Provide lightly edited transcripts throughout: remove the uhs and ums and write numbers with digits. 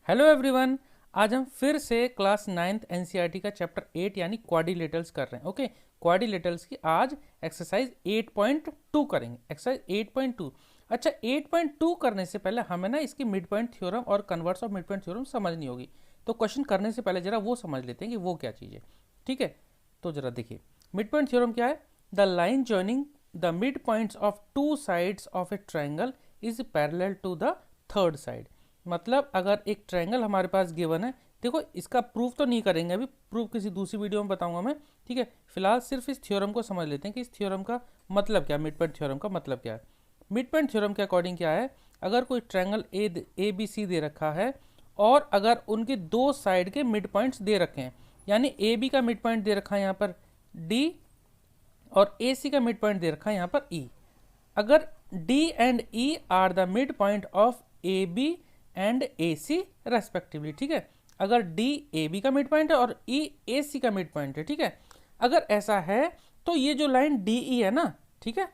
Hello everyone, आज हम फिर से क्लास 9th एनसीईआरटी का चैप्टर 8 यानी क्वाड्रिलेटरल्स कर रहे हैं। ओके, क्वाड्रिलेटरल्स की आज एक्सरसाइज 8.2 करेंगे। एक्सरसाइज 8.2। अच्छा, 8.2 करने से पहले हमें ना इसकी मिड पॉइंट थ्योरम और converse of mid point theorem समझनी होगी। तो क्वेश्चन करने से पहले जरा वो समझ लेते हैं कि वो क्या चीज़ है। ठीक है, तो जरा देखिए मिड पॉइंट थ्योरम क्या है। The line joining the mid points of two sides of a triangle is parallel to the third side. मतलब अगर एक ट्रायंगल हमारे पास गिवन है, देखो इसका प्रूफ तो नहीं करेंगे, अभी प्रूफ किसी दूसरी वीडियो में बताऊंगा मैं। ठीक है, फिलहाल सिर्फ इस थ्योरम को समझ लेते हैं कि इस थ्योरम का मतलब क्या है, मिड पॉइंट थ्योरम का मतलब क्या है। मिड पॉइंट थ्योरम के अकॉर्डिंग क्या है, अगर कोई ट्रायंगल ए बी सी दे रखा है और अगर उनके दो साइड के मिड पॉइंट्स दे रखे हैं, यानी ए बी का मिड पॉइंट दे रखा है यहाँ पर डी और ए सी का मिड पॉइंट दे रखा है यहाँ पर ई। अगर D and E are the mid point of A B and A C respectively. ठीक है, अगर डी ए बी का मिड पॉइंट है और ई ए सी का मिड पॉइंट है। ठीक है, अगर ऐसा है तो ये जो लाइन डी ई है ना, ठीक है,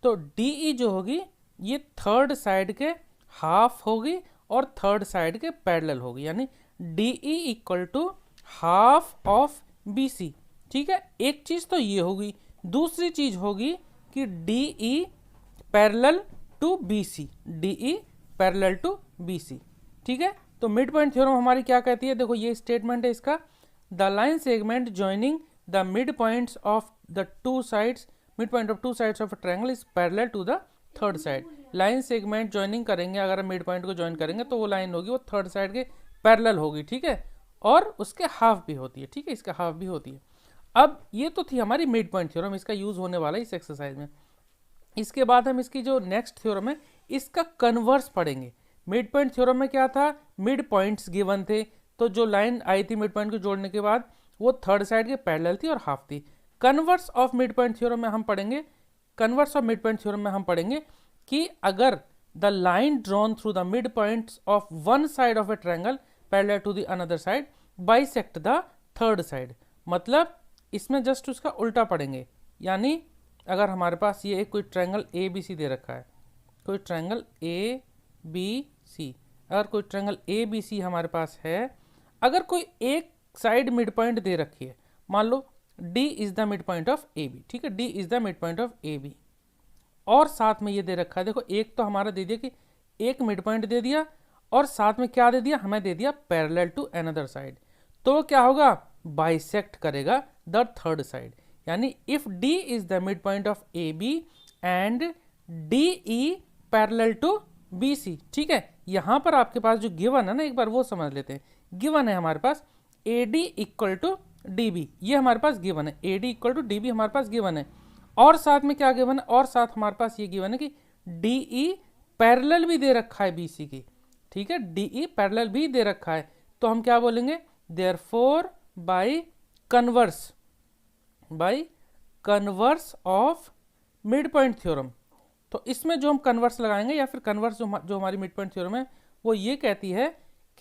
तो डी ई जो होगी ये थर्ड साइड के हाफ होगी और थर्ड साइड के पैरेलल होगी, यानी D E equal to half of B C. ठीक है, एक चीज तो ये होगी, दूसरी चीज होगी कि D E parallel to B C, D E parallel to B C. ठीक है, तो मिड पॉइंट थ्योरम हमारी क्या कहती है, देखो ये स्टेटमेंट है इसका। The line segment joining the mid points of the two sides, mid point of two sides of a triangle is parallel to the third side. Line segment joining करेंगे, अगर हम मिड पॉइंट को join करेंगे तो वो line होगी वो third side के पैरेलल होगी। ठीक है, और उसके हाफ भी होती है। ठीक है, इसका हाफ भी होती है। अब ये तो थी हमारी मिड पॉइंट थ्योरम, इसका यूज होने वाला है इस एक्सरसाइज में। इसके बाद हम इसकी जो नेक्स्ट थ्योरम है इसका कन्वर्स पढ़ेंगे। मिड पॉइंट थ्योरम में क्या था, मिड पॉइंट्स गिवन थे, तो जो लाइन आई थी मिड पॉइंट को जोड़ने के बाद वो थर्ड साइड के पैरेलल थी और हाफ थी। Converse of mid point theorem में हम पढ़ेंगे, converse of mid point theorem में हम पढ़ेंगे कि अगर the line drawn through the mid points of one side of a triangle parallel to the another side bisect the third side. मतलब इसमें जस्ट उसका उल्टा पढ़ेंगे, यानी अगर हमारे पास ये एक कोई ट्रायंगल ए बी सी दे रखा है, कोई ट्रायंगल ए बी सी, अगर कोई ट्रायंगल ए बी सी हमारे पास है, अगर कोई एक साइड मिड पॉइंट दे रखी है, मान लो D is the mid point of A B. ठीक है, D is the mid point of A B, और साथ में ये दे रखा है, देखो एक तो हमारा दे दिया कि एक मिड पॉइंट दे दिया और साथ में क्या दे दिया, हमें दे दिया पैरेलल टू अनदर साइड। तो क्या होगा, बाइसेक्ट करेगा द थर्ड साइड, यानी if D is the mid point of A B and D E parallel to B C. ठीक है, यहां पर आपके पास जो गिवन है ना, एक बार वो समझ लेते हैं। गिवन है हमारे पास A D equal to D B, ये हमारे पास गिवन है, A D equal to D B हमारे पास गिवन है, और साथ में क्या गिवन है, और साथ हमारे पास ये गिवन है कि डी ई पैरेलल भी दे रखा है बी सी की। ठीक है, डी ई पैरेलल भी दे रखा है, तो हम क्या बोलेंगे, therefore by converse of mid point theorem. तो इसमें जो हम कन्वर्स लगाएंगे या फिर कन्वर्स जो हमारी मिड पॉइंट थ्योरम है वो ये कहती है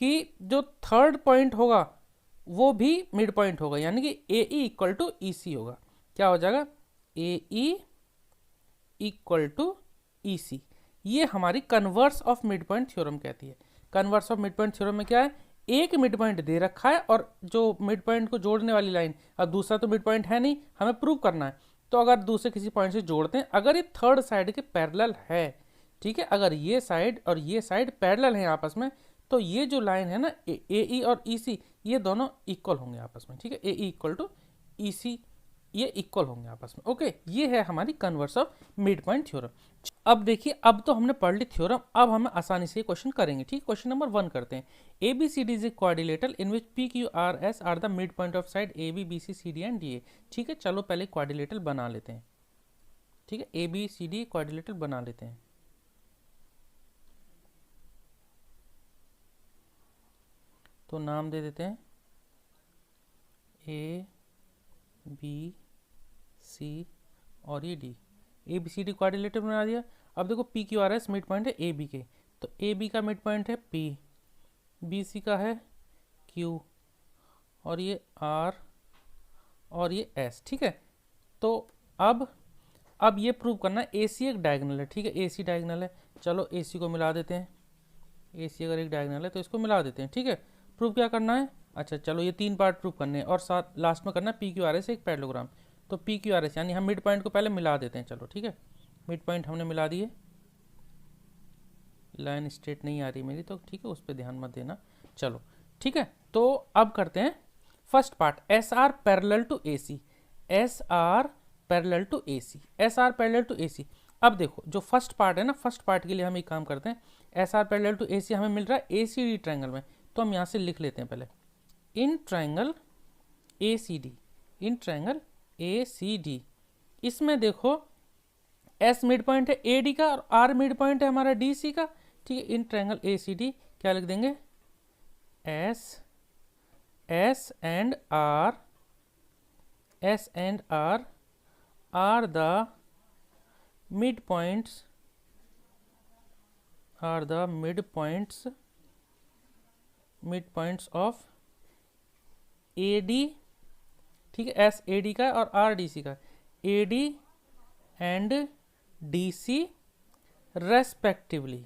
कि जो थर्ड पॉइंट होगा वो भी मिड पॉइंट होगा, यानी कि ए ई इक्वल टू ई सी होगा। क्या हो जाएगा, ए ई इक्वल टू ई सी। ये हमारी converse of mid point theorem कहती है। Converse of mid point theorem में क्या है, एक मिड पॉइंट दे रखा है और जो मिड पॉइंट को जोड़ने वाली लाइन, अब दूसरा तो मिड पॉइंट है नहीं, हमें प्रूव करना है, तो अगर दूसरे किसी पॉइंट से जोड़ते हैं, अगर ये थर्ड साइड के पैरेलल है, ठीक है, अगर ये साइड और ये साइड पैरेलल है आपस में, तो ये जो लाइन है ना ए ई और ई सी, ये दोनों इक्वल होंगे आपस में। ठीक है, ए ई इक्वल टू ई सी, ये इक्वल होंगे आपस में। ओके, ये है हमारी converse of mid point theorem. अब देखिए, अब तो हमने पढ़ ली थ्योरम, अब हम आसानी से क्वेश्चन करेंगे। ठीक, क्वेश्चन नंबर 1 करते हैं। A B C D is a quadrilateral in which P Q R S are the mid point of side A B B C C D and D A. ठीक है, चलो पहले quadrilateral बना लेते हैं। ठीक है, A B C D quadrilateral बना लेते हैं। तो नाम दे देते हैं ए बी सी और ये D. A B C D quadrilateral बना दिया। अब देखो P Q R S mid point है ए बी के, तो ए बी का मिड पॉइंट है पी, बी सी का है क्यू, और ये आर और ये एस। ठीक है, तो अब ये प्रूव करना है ए सी एक डायगोनल है। ठीक है, ए सी डायगोनल है, चलो ए सी को मिला देते हैं। AC अगर एक डायगोनल है तो इसको मिला देते हैं, ठीक है। प्रूफ क्या करना है, अच्छा चलो ये 3 पार्ट प्रूफ करने हैं और साथ लास्ट में करना है PQRS एक पैरेललोग्राम। तो PQRS यानी हम मिड पॉइंट को पहले मिला देते हैं, चलो ठीक है। मिड पॉइंट हमने मिला दिए, लाइन स्ट्रेट नहीं आ रही मेरी तो ठीक है, उस पर ध्यान मत देना, चलो ठीक है। तो अब करते हैं first part, SR parallel to AC, SR parallel to AC, SR parallel to AC। अब देखो जो फर्स्ट पार्ट है ना, फर्स्ट पार्ट के लिए हम एक काम करते हैं, SR पैरेलल टू AC हमें मिल रहा है ACD ट्रायंगल में, तो हम यहाँ से लिख लेते हैं पहले in triangle ACD, in triangle ACD। इसमें देखो S मिड पॉइंट है AD का और R मिड पॉइंट है हमारा DC का, ठीक है। इन ट्रायंगल ACD क्या लिख देंगे, S and R are the midpoints of AD, ठीक है। S AD का और R DC का, AD and DC respectively,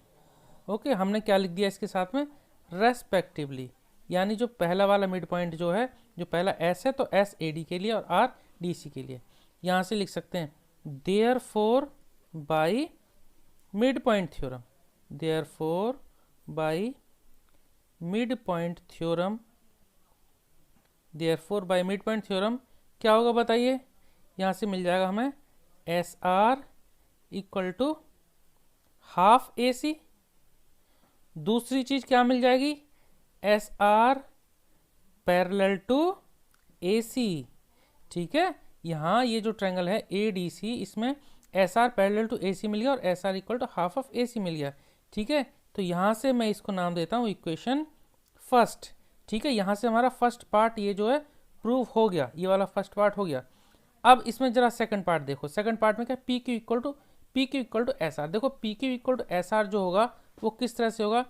okay. हमने क्या लिख दिया इसके साथ में, रेस्पेक्टिवली, यानी जो पहला वाला मिड पॉइंट जो है, जो पहला S है तो S AD के लिए और R DC के लिए। यहाँ से लिख सकते हैं therefore by mid point theorem, therefore by mid point theorem, therefore by mid point theorem क्या होगा बताइए, यहाँ से मिल जाएगा हमें SR equal to half AC। दूसरी चीज क्या मिल जाएगी, SR पैरेलल टू AC, ठीक है। यहाँ ये जो ट्रायंगल है ADC, इसमें SR पैरेलल टू AC मिल गया और SR equal to half of AC मिल गया, ठीक है। तो यहाँ से मैं इसको नाम देता हूँ इक्वेशन फर्स्ट, ठीक है। यहाँ से हमारा फर्स्ट पार्ट ये जो है प्रूव हो गया, ये वाला फर्स्ट पार्ट हो गया। अब इसमें जरा सेकंड पार्ट देखो, सेकंड पार्ट में क्या, PQ इक्वल टू SR। देखो PQ इक्वल टू SR जो होगा वो किस तरह से होगा,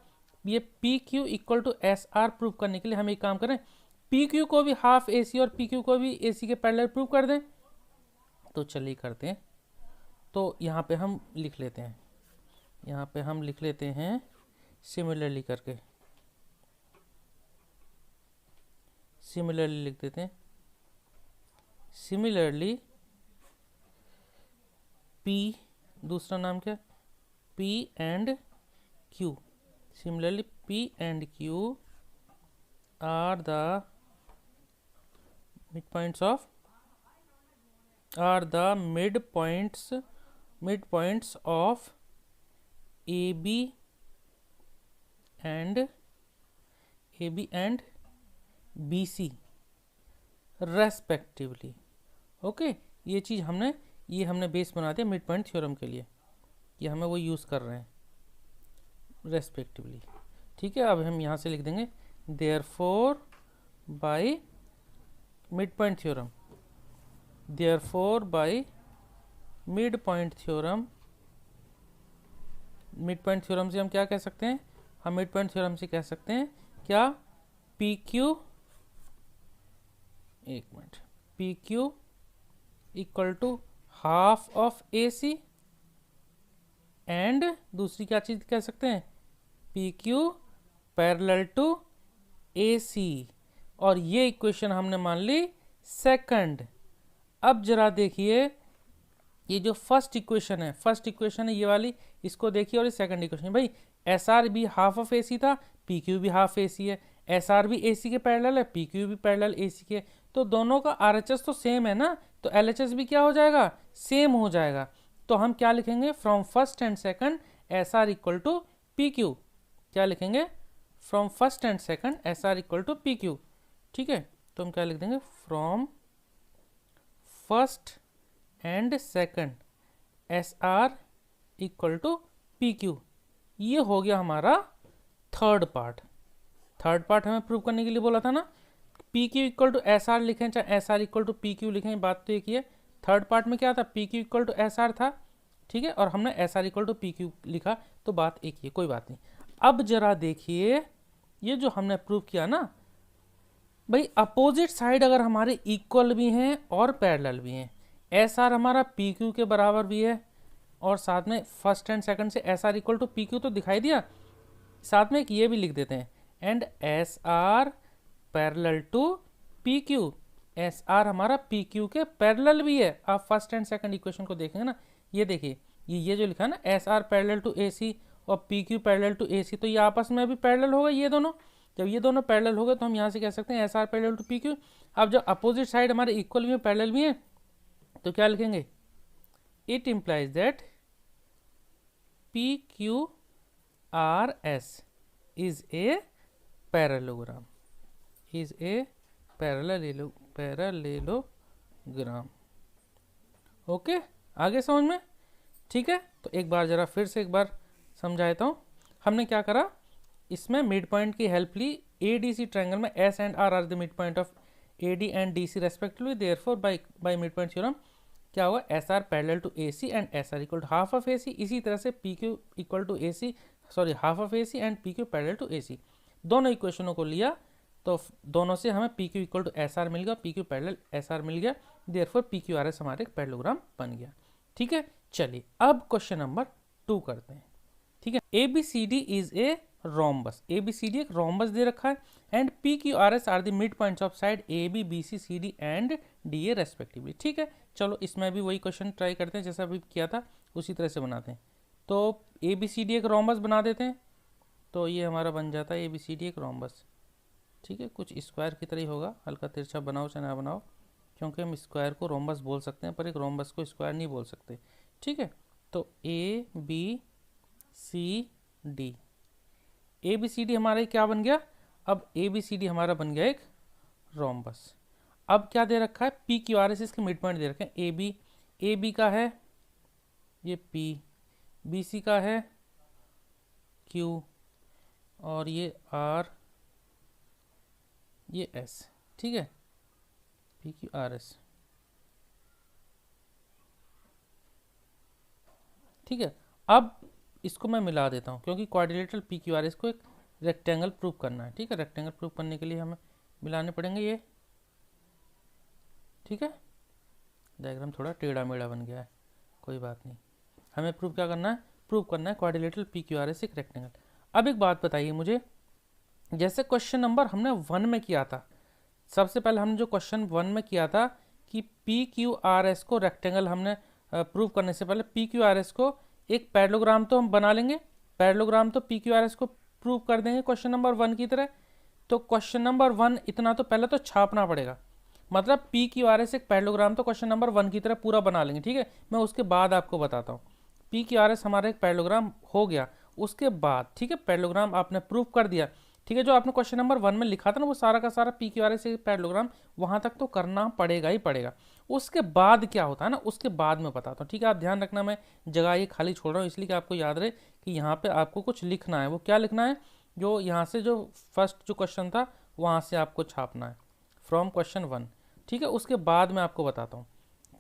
ये PQ equal to SR prove करने के लिए हम एक काम करें, PQ को भी हाफ AC और PQ को भी AC के पैरेलल प्रूव कर दें। तो चलिए करते हैं, तो यहाँ पे हम लिख लेते हैं, यहाँ पे हम लिख लेते हैं सिमिलरली करके, सिमिलरली लिख देते हैं, सिमिलरली P, दूसरा नाम क्या, P and Q, similarly P and Q are the midpoints of AB and BC respectively, okay. ये चीज़ हमने बेस बना दिया मिड पॉइंट थ्योरम के लिए, ये हमें वो यूज़ कर रहे हैं रेस्पेक्टिवली, ठीक है। अब हम यहाँ से लिख देंगे therefore by mid point theorem, therefore by mid point theorem. Mid point theorem से हम क्या कह सकते हैं, हम मिड पॉइंट थ्योरम से कह सकते हैं क्या, PQ, एक minute, PQ equal to half of AC and दूसरी क्या चीज कह सकते हैं, PQ पैरेलल टू AC, और ये इक्वेशन हमने मान ली सेकंड। अब जरा देखिए ये जो फर्स्ट इक्वेशन है ये वाली, इसको देखिए, और ये सेकंड इक्वेशन, भाई SR भी हाफ ऑफ AC था, PQ भी हाफ AC है, SR भी AC के पैरेलल है, PQ भी पैरेलल AC के, तो दोनों का RHS तो सेम है ना, तो LHS भी क्या हो जाएगा, सेम हो जाएगा। तो हम क्या लिखेंगे, from first and second SR equal to PQ, क्या लिखेंगे, from first and second SR equal to PQ, ठीक है। तो हम क्या लिख देंगे, from first and second SR equal to PQ। ये हो गया हमारा थर्ड पार्ट। थर्ड पार्ट हमें प्रूव करने के लिए बोला था ना, PQ इक्वल टू SR लिखें चाहे SR इक्वल टू PQ लिखें, बात तो एक ही है। थर्ड पार्ट में क्या था, PQ इक्वल टू SR था, ठीक है, और हमने SR इक्वल टू PQ लिखा, तो बात एक ही है, कोई बात नहीं। अब जरा देखिए ये जो हमने प्रूव किया ना, भाई अपोजिट साइड अगर हमारे इक्वल भी हैं और पैरेलल भी हैं, SR हमारा PQ के बराबर भी है, और साथ में फर्स्ट एंड सेकंड से SR इक्वल टू PQ तो दिखाई दिया, साथ में एक ये भी लिख देते हैं, and S R parallel to P Q, S R हमारा पी क्यू के पैरेलल भी है। आप फर्स्ट एंड सेकंड इक्वेशन को देखेंगे ना, ये देखिए ये जो लिखा है ना, S R parallel to A सी और P Q parallel to A सी, तो ये आपस में भी पैरेलल हो गए ये दोनों। जब ये दोनों पैरेलल हो गए तो हम यहाँ से कह सकते हैं S R parallel to P Q. अब जब अपोजिट साइड हमारे इक्वल भी है, पैरेलल भी है, तो क्या लिखेंगे, it implies that P Q R S is a parallelogram, is a parallelogram. Okay, आगे समझ में? ठीक है, तो एक बार जरा फिर से एक बार समझा देता हूँ। हमने क्या करा, इसमें मिड पॉइंट की हेल्प ली। ए डी सी ट्रायंगल में S and R the mid point of A D and D C respectively, therefore by mid point theorem क्या होगा, S R parallel to A C and S R equal to half of A C. इसी तरह से P Q equal to A C, sorry half of A C and P Q parallel to A सी। दोनों इक्वेशनों को लिया तो दोनों से हमें P Q equal to S R मिल गया, P Q parallel S R मिल गया, therefore P Q R S हमारे एक पैरेललोग्राम बन गया। ठीक है, चलिए अब क्वेश्चन नंबर 2 करते हैं। ठीक है, A B C D is a rhombus, A B C D एक रोम्बस दे रखा है, and P Q R S are the mid points of side A B B C C D and D A respectively. ठीक है, चलो इसमें भी वही क्वेश्चन ट्राई करते हैं जैसा अभी किया था, उसी तरह से बनाते हैं। तो ए बी सी डी एक रोम्बस बना देते हैं, तो ये हमारा बन जाता है ए बी सी डी एक रोम्बस। ठीक है, कुछ स्क्वायर की तरह ही होगा, हल्का तिरछा बनाओ चाहे ना बनाओ, क्योंकि हम स्क्वायर को रोम्बस बोल सकते हैं पर एक रोम्बस को स्क्वायर नहीं बोल सकते। ठीक है, तो A B C D, A B C D हमारा क्या बन गया, अब ए बी सी डी हमारा बन गया एक रोम्बस। अब क्या दे रखा है, पी क्यू आर एस इसके मिड पॉइंट दे रखे हैं, ए बी का है ये पी, बी सी का है क्यू, और ये आर, ये एस। ठीक है, पी क्यू आर एस। ठीक है, अब इसको मैं मिला देता हूँ, क्योंकि quadrilateral P Q R S को एक रेक्टेंगल प्रूव करना है। ठीक है, रेक्टेंगल प्रूव करने के लिए हमें मिलाने पड़ेंगे ये। ठीक है, डायग्राम थोड़ा टेढ़ा मेढ़ा बन गया है, कोई बात नहीं, हमें प्रूव क्या करना है, प्रूव करना है quadrilateral P Q R S एक रेक्टेंगल। अब एक बात बताइए मुझे, जैसे क्वेश्चन नंबर हमने 1 में किया था, सबसे पहले हमने जो क्वेश्चन 1 में किया था कि पी क्यू आर एस को रेक्टेंगल, हमने प्रूव करने से पहले पी क्यू आर एस को एक पैरेललोग्राम तो हम बना लेंगे, पैरेललोग्राम तो पी क्यू आर एस को प्रूव कर देंगे क्वेश्चन नंबर 1 की तरह। तो क्वेश्चन नंबर 1 इतना तो पहले तो छापना पड़ेगा, मतलब पी क्यू आर एस एक पैरेललोग्राम तो क्वेश्चन नंबर 1 की तरह पूरा बना लेंगे। ठीक है, मैं उसके बाद आपको बताता हूँ। पी क्यू आर एस हमारा एक पैरेललोग्राम हो गया, उसके बाद ठीक है पैरेललोग्राम आपने प्रूव कर दिया। ठीक है, जो आपने क्वेश्चन नंबर 1 में लिखा था ना, वो सारा का सारा P Q R S parallelogram वहाँ तक तो करना पड़ेगा ही पड़ेगा। उसके बाद क्या होता है ना, उसके बाद में बताता हूँ। ठीक है, आप ध्यान रखना, मैं जगह ये खाली छोड़ रहा हूँ इसलिए कि आपको याद रहे कि यहाँ पे आपको कुछ लिखना है। वो क्या लिखना है, जो यहाँ से जो फर्स्ट जो क्वेश्चन था वहाँ से आपको छापना है, फ्रॉम क्वेश्चन 1। ठीक है, उसके बाद मैं आपको बताता हूँ।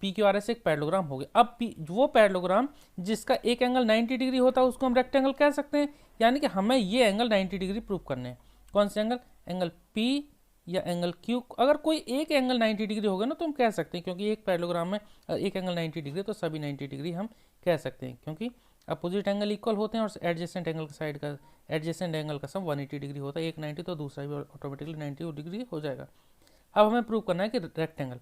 पी क्यू आर एस एक पैरेललोग्राम हो गया। अब वो पैरेललोग्राम जिसका एक एंगल 90 डिग्री होता है उसको हम रेक्टेंगल कह सकते हैं, यानी कि हमें ये एंगल 90 डिग्री प्रूव करने हैं। कौन से एंगल, एंगल पी या एंगल क्यू। अगर कोई एक एंगल 90 डिग्री होगा ना तो हम कह सकते हैं, क्योंकि एक पैरेललोग्राम में एक एंगल 90 डिग्री तो सभी 90 डिग्री हम कह सकते हैं, क्योंकि अपोजिट एंगल इक्वल होते हैं और एडजेसेंट एंगल का साइड का एडजेसेंट एंगल का सम 180 डिग्री होता है। एक 90 तो दूसरा भी ऑटोमेटिकली 90 डिग्री हो जाएगा। अब हमें प्रूव करना है कि रेक्टेंगल।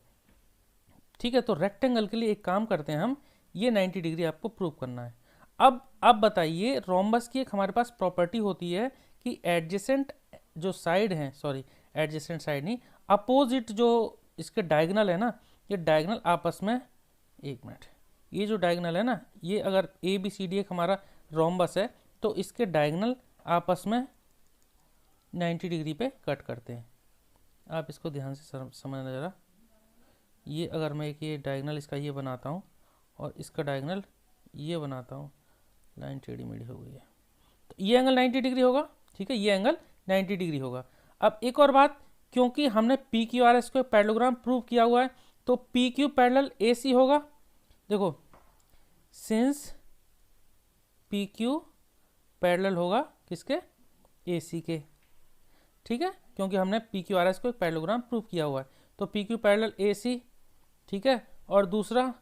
ठीक है, तो रेक्टेंगल के लिए एक काम करते हैं हम, ये 90 डिग्री आपको प्रूव करना है। अब बताइए, रोम्बस की एक हमारे पास प्रॉपर्टी होती है कि एडजेसेंट जो साइड हैं, सॉरी एडजेसेंट साइड नहीं, अपोजिट जो इसके डायगोनल है ना, ये डायगोनल आपस में, एक मिनट, ये जो डायगोनल है ना, ये अगर ए बी सी डी एक हमारा रोम्बस है तो इसके डायगोनल आपस में 90 डिग्री पे कट करते हैं। आप इसको ध्यान से समझना जरा। ये अगर मैं एक ये डायगोनल इसका ये बनाता हूँ और इसका डायगोनल ये बनाता हूँ, लाइन टेढ़ी मेढ़ी हो गई है, तो ये एंगल 90 डिग्री होगा। ठीक है, ये एंगल 90 डिग्री होगा। अब एक और बात, क्योंकि हमने पी क्यू आर एस को पैरेललोग्राम प्रूव किया हुआ है तो पी क्यू पैरेलल ए सी होगा। देखो, सिंस पी क्यू पैरेलल होगा किसके, ए सी के। ठीक है, क्योंकि हमने पी क्यू आर एस को एक पैरेललोग्राम प्रूव किया हुआ है, तो पी क्यू पैरेलल ए सी। ठीक है, और दूसरा,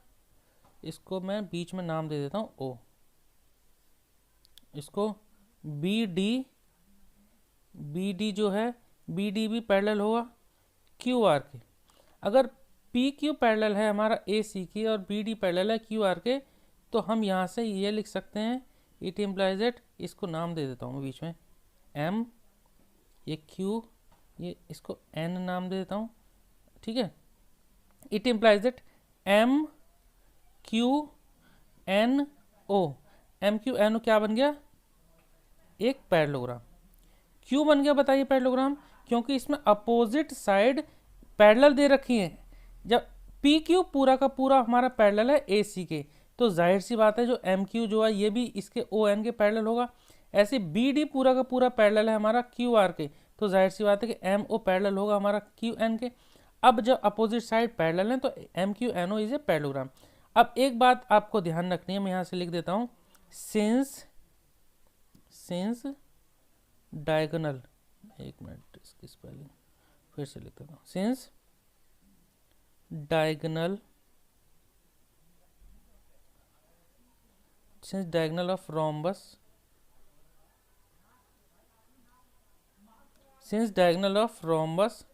इसको मैं बीच में नाम दे देता हूँ ओ, इसको बी डी बी डी जो है, बी डी भी पैरेलल होगा क्यू आर के। अगर पी क्यू पैरेलल है हमारा ए सी के और बी डी पैरेलल है क्यू आर के, तो हम यहाँ से ये लिख सकते हैं, इट इम्प्लाइज दैट, इसको नाम दे देता हूँ मैं बीच में, एम, ये क्यू, ये इसको एन नाम दे देता हूँ, ठीक है। It implies that M Q N O, M Q N O क्या बन गया, एक पैरेललोग्राम। क्यों बन गया बताइए पैरेललोग्राम, क्योंकि इसमें अपोजिट साइड पैरेलल दे रखी है। जब पी क्यू पूरा का पूरा हमारा पैरेलल है ए सी के, तो जाहिर सी बात है जो एम क्यू जो है ये भी इसके ओ एन के पैरेलल होगा। ऐसे बी डी पूरा का पूरा पैरेलल है हमारा क्यू आर के, तो जाहिर सी बात है कि एम ओ पैरेलल होगा हमारा क्यू एन के। अब जब अपोजिट साइड पैरेलल है तो M Q N O is a parallelogram. अब एक बात आपको ध्यान रखनी है, मैं यहाँ से लिख देता हूँ, सिंस डायगोनल, एक मिनट इसकी स्पेलिंग फिर से लिख देता हूँ, since diagonal of rhombus, since diagonal of rhombus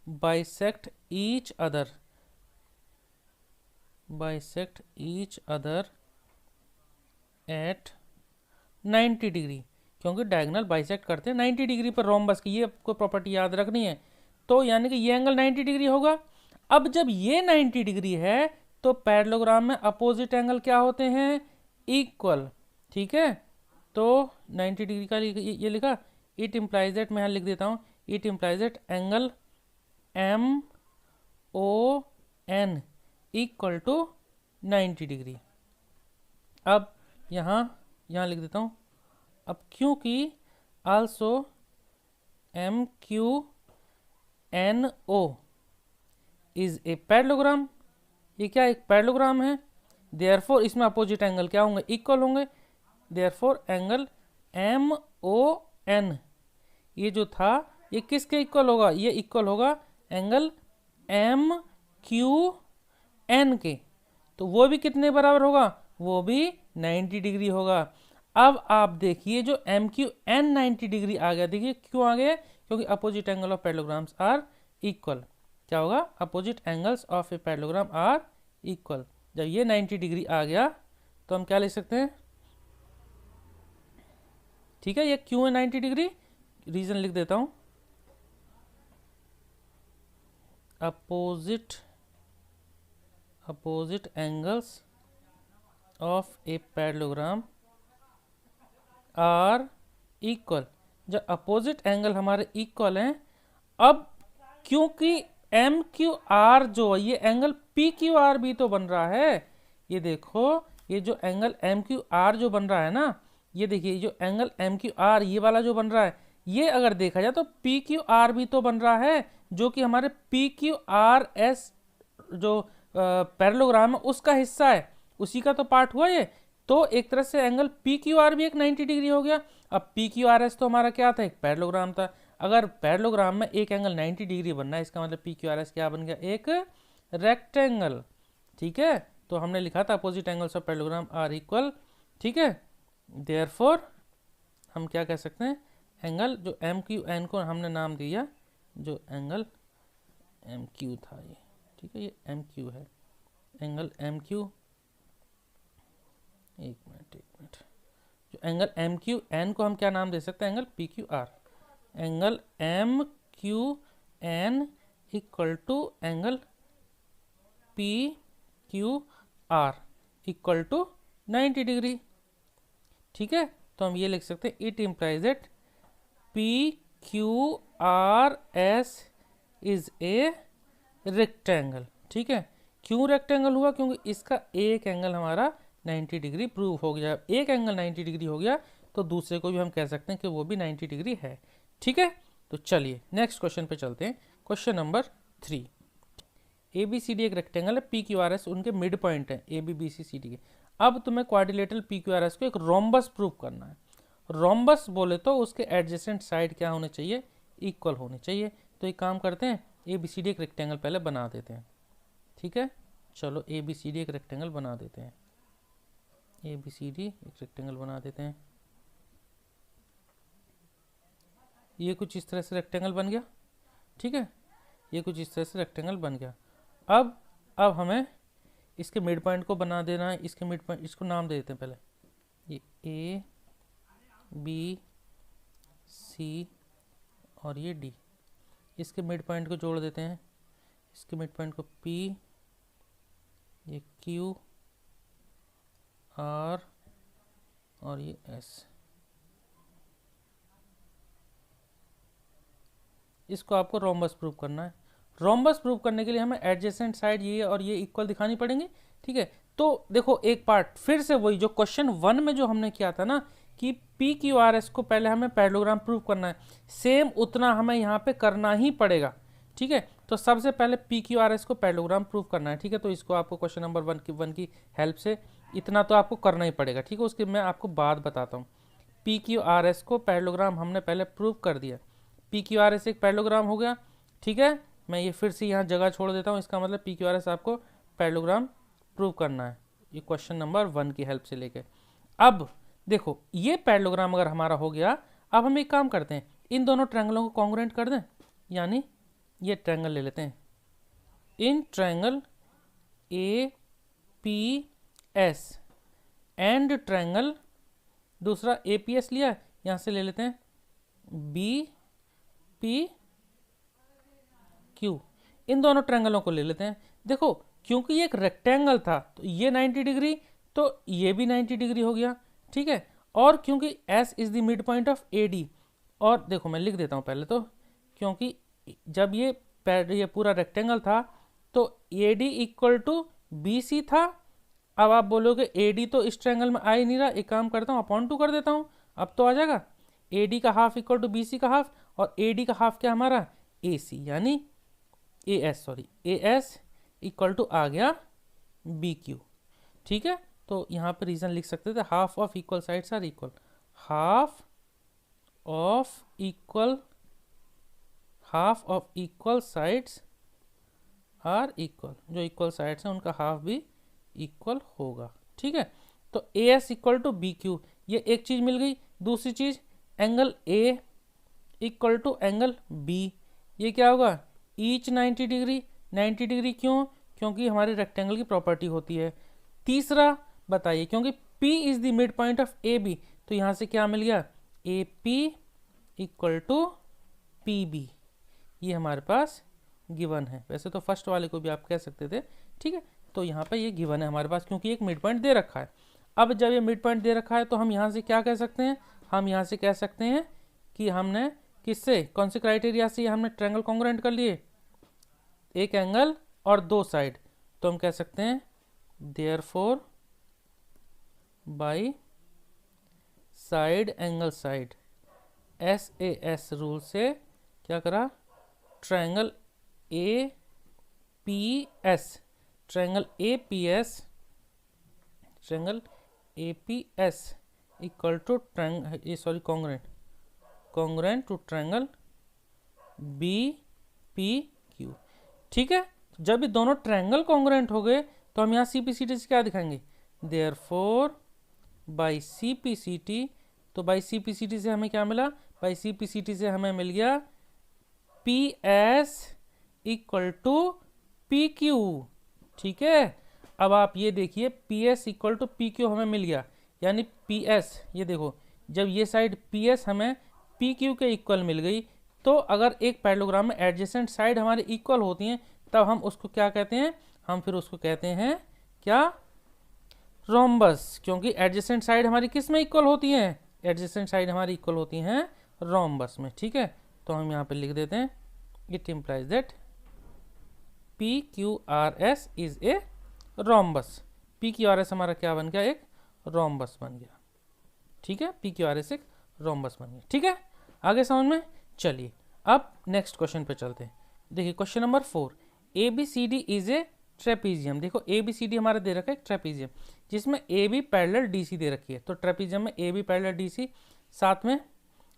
bisect each other at 90 degree, क्योंकि डायगोनल बाइसेक्ट करते हैं 90 डिग्री पर रोम्बस की, ये आपको प्रॉपर्टी याद रखनी है। तो यानी कि ये एंगल 90 डिग्री होगा। अब जब ये 90 डिग्री है तो पैरेललोग्राम में अपोजिट एंगल क्या होते हैं, इक्वल, ठीक है। तो 90 डिग्री का ये लिखा, इट इम्प्लाइज दैट, मैं यहाँ लिख देता हूँ, it implies that angle M O N equal to 90 degree. अब यहाँ लिख देता हूँ, अब क्योंकि also M Q N O is a parallelogram, ये क्या एक पैरेललोग्राम है, देयरफॉर इसमें अपोजिट एंगल क्या होंगे, इक्वल होंगे। Therefore angle M O N ये जो था ये किसके इक्वल होगा, ये इक्वल होगा एंगल एम क्यू एन के। तो वो भी कितने बराबर होगा, वो भी 90 डिग्री होगा। अब आप देखिए जो एम क्यू एन 90 डिग्री आ गया, देखिए क्यों आ गया, क्योंकि opposite angle of parallelograms are equal. क्या होगा, opposite angles of a parallelogram are equal. जब ये 90 डिग्री आ गया तो हम क्या लिख सकते हैं, ठीक है, ये क्यों है 90 डिग्री, रीजन लिख देता हूं, opposite angles of a parallelogram are equal. जब अपोजिट एंगल हमारे इक्वल हैं, अब क्योंकि एम क्यू आर जो ये एंगल पी क्यू आर भी तो बन रहा है, ये देखो ये जो एंगल एम क्यू आर जो बन रहा है ना, ये देखिए जो एंगल एम क्यू आर ये वाला जो बन रहा है, ये अगर देखा जाए तो पी क्यू आर भी तो बन रहा है, जो कि हमारे पी क्यू आर एस जो पैरेललोग्राम है उसका हिस्सा है, उसी का तो पार्ट हुआ ये। तो एक तरह से एंगल पी क्यू आर भी एक 90 डिग्री हो गया। अब पी क्यू आर एस तो हमारा क्या था, एक पैरेललोग्राम था। अगर पैरेललोग्राम में एक एंगल 90 डिग्री बनना है, इसका मतलब पी क्यू आर एस क्या बन गया, एक रेक्टेंगल, ठीक है। तो हमने लिखा था opposite angles of parallelogram are equal, ठीक है। देयरफॉर हम क्या कह सकते हैं, एंगल जो एम क्यू एन को हमने नाम दिया, जो एंगल एम क्यू था ये, ठीक है, ये एम क्यू है, एंगल एम क्यू, एक मिनट, जो एंगल एम क्यू एन को हम क्या नाम दे सकते हैं, angle P Q R. Angle M Q N equal to angle P Q R equal to 90 degree, ठीक है। तो हम ये लिख सकते हैं, it implies that P Q R S is a rectangle, ठीक है। क्यों रेक्टेंगल हुआ, क्योंकि इसका एक एंगल हमारा 90 डिग्री प्रूव हो गया। एक एंगल 90 डिग्री हो गया तो दूसरे को भी हम कह सकते हैं कि वो भी 90 डिग्री है, ठीक है। तो चलिए नेक्स्ट क्वेश्चन पे चलते हैं। Question number 3, A B C D एक रेक्टेंगल है, पी क्यू आर एस उनके मिड पॉइंट है A B B C C D के। अब तुम्हें quadrilateral P Q R S को एक रोम्बस प्रूव करना है। रोम्बस बोले तो उसके एडजेसेंट साइड क्या होने चाहिए, इक्वल होने चाहिए। तो एक काम करते हैं, ए बी सी डी एक रेक्टेंगल पहले बना देते हैं, ठीक है। चलो ए बी सी डी एक रेक्टेंगल बना देते हैं, ए बी सी डी एक रेक्टेंगल बना देते हैं। ये कुछ इस तरह से रेक्टेंगल बन गया, ठीक है, ये कुछ इस तरह से रेक्टेंगल बन गया। अब हमें इसके मिड पॉइंट को बना देना है। इसके मिड पॉइंट, इसको नाम दे देते हैं पहले, ये ए बी सी और ये डी। इसके मिड पॉइंट को जोड़ देते हैं, इसके मिड पॉइंट को पी, ये क्यू आर और ये एस। इसको आपको रोम्बस प्रूव करना है। रोम्बस प्रूव करने के लिए हमें एडजेसेंट साइड ये और ये इक्वल दिखानी पड़ेंगी, ठीक है। तो देखो एक पार्ट फिर से वही जो क्वेश्चन 1 में जो हमने किया था ना कि पी क्यू आर एस को पहले हमें पैरेललोग्राम प्रूव करना है, सेम उतना हमें यहाँ पे करना ही पड़ेगा, ठीक है। तो सबसे पहले पी क्यू आर एस को पैरेललोग्राम प्रूव करना है, ठीक है। तो इसको आपको क्वेश्चन नंबर 1 की हेल्प से इतना तो आपको करना ही पड़ेगा, ठीक है। उसके मैं आपको बात बताता हूँ। पी क्यू आर एस को पैरेललोग्राम हमने पहले प्रूव कर दिया, पी क्यू आर एस एक पैरेललोग्राम हो गया, ठीक है। मैं ये फिर से यहाँ जगह छोड़ देता हूँ, इसका मतलब पी क्यू आर एस आपको पैरेललोग्राम प्रूव करना है, ये क्वेश्चन नंबर 1 की हेल्प से लेके। अब देखो ये पैरेललोग्राम अगर हमारा हो गया, अब हम एक काम करते हैं, इन दोनों ट्रायंगलों को कॉन्ग्रुएंट कर दें, यानी ये ट्रायंगल ले लेते हैं, in triangle A P S and triangle दूसरा ए पी एस लिया, यहाँ से ले लेते हैं बी पी क्यू, इन दोनों ट्रायंगलों को ले लेते हैं। देखो क्योंकि ये एक रेक्टेंगल था तो ये 90 डिग्री, तो ये भी 90 डिग्री हो गया, ठीक है। और क्योंकि S is the mid point of AD, और देखो मैं लिख देता हूँ पहले तो, क्योंकि जब ये पूरा रेक्टेंगल था तो AD इक्वल टू BC था। अब आप बोलोगे AD तो इस ट्रायंगल में आ ही नहीं रहा, एक काम करता हूँ अपॉन 2 कर देता हूँ, अब तो आ जाएगा। AD का हाफ इक्वल टू BC का हाफ, और AD का हाफ क्या हमारा AC, यानी AS इक्वल टू आ गया BQ, ठीक है। तो यहाँ पे रीजन लिख सकते थे, half of equal sides are equal, half of equal sides are equal, जो इक्वल साइड्स हैं उनका हाफ भी इक्वल होगा, ठीक है। तो AS इक्वल टू BQ, ये एक चीज मिल गई। दूसरी चीज angle A equal to angle B, ये क्या होगा ईच 90 डिग्री। 90 डिग्री क्यों? क्योंकि हमारे रेक्टेंगल की प्रॉपर्टी होती है। तीसरा बताइए, क्योंकि P is the mid point of AB, तो यहाँ से क्या मिल गया AP इक्वल टू PB, ये हमारे पास गिवन है। वैसे तो फर्स्ट वाले को भी आप कह सकते थे, ठीक है। तो यहाँ पे ये गिवन है हमारे पास, क्योंकि एक मिड पॉइंट दे रखा है। अब जब ये मिड पॉइंट दे रखा है तो हम यहाँ से क्या कह सकते हैं, हम यहाँ से कह सकते हैं कि हमने किससे, कौन से क्राइटेरिया से हमने ट्रायंगल कॉन्ग्रुएंट कर लिए, एक एंगल और दो साइड। तो हम कह सकते हैं therefore by side angle side, SAS rule से क्या करा, triangle APS, triangle APS equal to congruent to triangle BPQ, ठीक है। जब ये दोनों ट्रायंगल कॉन्ग्रुएंट हो गए तो हम यहाँ CPCT से क्या दिखाएंगे, देयरफॉर बाय CPCT। तो बाय CPCT से हमें क्या मिला, बाय CPCT से हमें मिल गया PS इक्वल टू PQ, ठीक है। अब आप ये देखिए PS इक्वल टू PQ हमें मिल गया, यानी PS, ये देखो जब ये साइड PS हमें PQ के इक्वल मिल गई, तो अगर एक पैरेललोग्राम में एडजेसेंट साइड हमारे इक्वल होती हैं तब हम उसको क्या कहते हैं, हम फिर उसको कहते हैं क्या, रोम्बस। क्योंकि एडजेसेंट साइड हमारी किस में इक्वल होती हैं, एडजेसेंट साइड हमारी इक्वल होती हैं रोम्बस में, ठीक है। तो हम यहाँ पे लिख देते हैं it implies that PQRS is a rhombus. PQRS हमारा क्या बन गया, एक रोम्बस बन गया, ठीक है। PQRS एक रोम्बस बन गया, ठीक है। आगे समझ में, चलिए अब नेक्स्ट क्वेश्चन पे चलते हैं। देखिए question number 4, ABCD is a trapezium. देखो ABCD हमारा दे रखा है एक ट्रेपीजियम, जिसमें AB पैरेलल DC दे रखी है। तो ट्रेपीजियम में AB पैरेलल DC, साथ में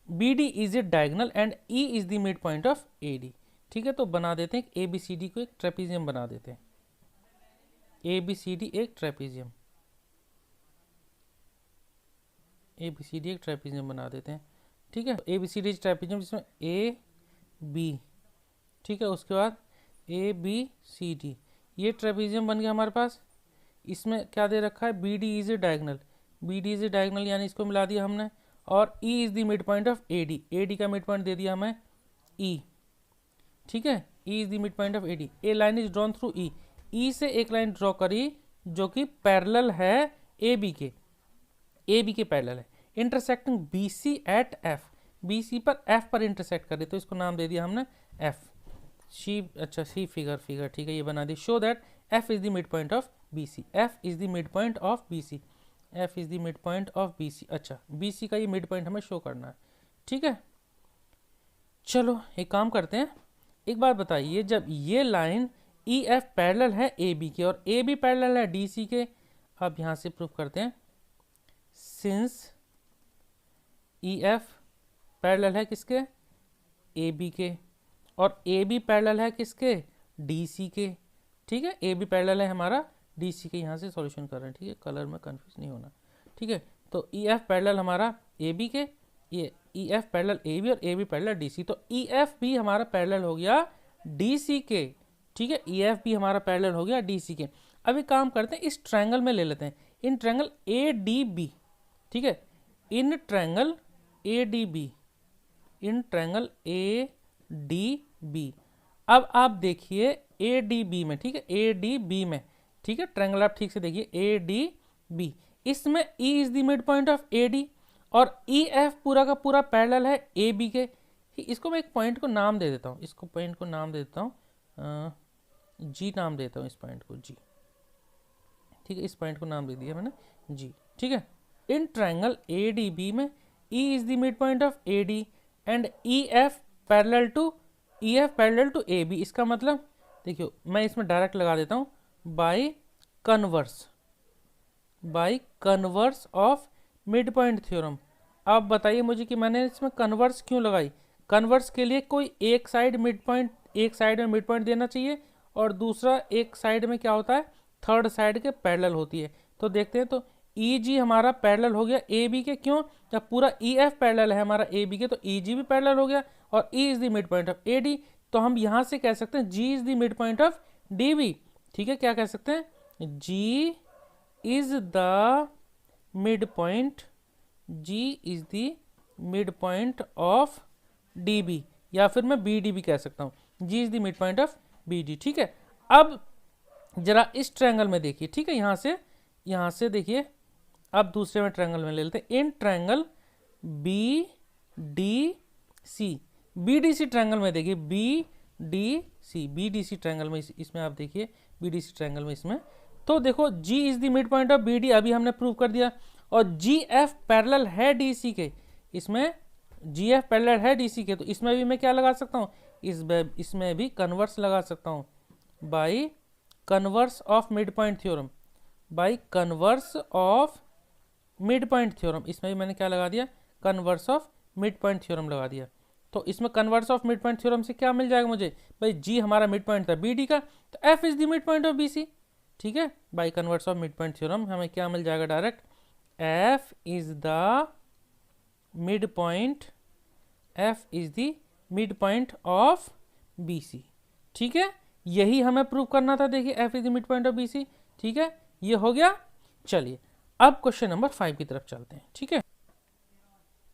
BD is a diagonal and E is the mid point of AD, ठीक है। तो बना देते हैं ABCD को एक ट्रेपीजियम बना देते हैं, ABCD एक ट्रेपीजियम, ABCD एक ट्रेपीजियम बना देते हैं। ठीक है। A B C D trapezium जिसमें ए बी, ठीक है, उसके बाद ए बी सी डी, ये ट्रेपेजियम बन गया हमारे पास। इसमें क्या दे रखा है, B D is a diagonal, B D is a diagonal यानी इसको मिला दिया हमने, और E is the mid point of A D का मिड पॉइंट दे दिया हमें ई, ठीक है, E is the mid point of A D. A line is drawn through E, E से एक लाइन ड्रॉ करी जो कि पैरेलल है ए बी के पैरेलल है, intersecting B C at F, B C पर एफ पर इंटरसेक्ट करे, तो इसको नाम दे दिया हमने एफ, शी, अच्छा सी फिगर, ठीक है, ये बना दी। Show that F is the mid point of B C, F is the mid point of B C, F is the mid point of B C. अच्छा, बी सी का ये mid point हमें show करना है, ठीक है। चलो एक काम करते हैं, एक बात बताइए, जब ये लाइन ई एफ पैरेलल है ए बी के और ए बी पैरेलल है डी सी के, अब यहां से प्रूफ करते हैं, सिंस ई एफ पैरेलल है किसके, ए बी के, और ए बी पैरेलल है किसके, डी सी के, ठीक है, ए बी पैरेलल है हमारा डी सी के, यहाँ से सॉल्यूशन कर रहे हैं, ठीक है, कलर में कंफ्यूज नहीं होना, ठीक है। तो ई एफ पैरेलल हमारा ए बी के, ये E F parallel A B और A B parallel D C, तो ई एफ भी हमारा पैरेलल हो गया डी सी के, ठीक है, ई एफ भी हमारा पैरेलल हो गया डी सी के। अब एक काम करते हैं, इस ट्रायंगल में ले लेते हैं, in triangle A D B, ठीक है, in triangle A D B, in triangle A D B. अब आप देखिए ए डी बी में, ठीक है, ए डी बी में, ठीक है, ट्रायंगल आप ठीक से देखिए ए डी बी, इसमें ई is the mid point of A D और ई एफ पूरा का पूरा पैरेलल है ए बी के। इसको मैं एक पॉइंट को नाम दे देता हूँ, इसको पॉइंट को नाम दे देता हूँ, जी नाम देता हूँ इस पॉइंट को जी, ठीक है, इस पॉइंट को नाम दे दिया मैंने जी, ठीक है। In triangle A D B में E is the mid point of A D and E F parallel to A B. इसका मतलब देखियो, मैं इसमें डायरेक्ट लगा देता हूँ, by converse of mid point theorem. अब बताइए मुझे कि मैंने इसमें कन्वर्स क्यों लगाई, कन्वर्स के लिए कोई एक साइड में मिड पॉइंट देना चाहिए और दूसरा एक साइड में क्या होता है, थर्ड साइड के पैरेलल होती है। तो देखते हैं, तो ई जी हमारा पैरेलल हो गया ए बी के, क्यों, जब पूरा ई एफ पैरेलल है हमारा ए बी के, तो ई जी भी पैरेलल हो गया और E is the mid point of A D, तो हम यहां से कह सकते हैं G is the mid point of D B, ठीक है, क्या कह सकते हैं, G is the mid point, G is the mid point of D B, या फिर मैं बी डी भी कह सकता हूं, G is the mid point of B D, ठीक है। अब जरा इस ट्रायंगल में देखिए, ठीक है, यहां से देखिए, अब दूसरे में ट्रायंगल में ले लेते हैं, in triangle B D C, B D C triangle में देखिए, बी डी सी ट्रायंगल में, इसमें आप देखिए बी डी सी ट्रायंगल में, इसमें तो देखो G is the mid point of B D, अभी हमने प्रूव कर दिया, और जी एफ पैरेलल है डी सी के, इसमें जी एफ पैरेलल है डी सी के, तो इसमें भी मैं क्या लगा सकता हूँ, इसमें भी कन्वर्स लगा सकता हूँ, by converse of mid point theorem, by converse of mid point theorem, इसमें भी मैंने क्या लगा दिया, converse of mid point theorem लगा दिया। तो इसमें converse of mid point theorem से क्या मिल जाएगा मुझे, भाई जी हमारा मिड पॉइंट था बी डी का, तो F is the mid point of B C, ठीक है, by converse of mid point theorem हमें क्या मिल जाएगा direct, F is the mid point, F is the mid point of B C, ठीक है, यही हमें प्रूव करना था। देखिए F is the mid point of B C, ठीक है, ये हो गया। चलिए अब क्वेश्चन नंबर 5 की तरफ चलते हैं, ठीक है,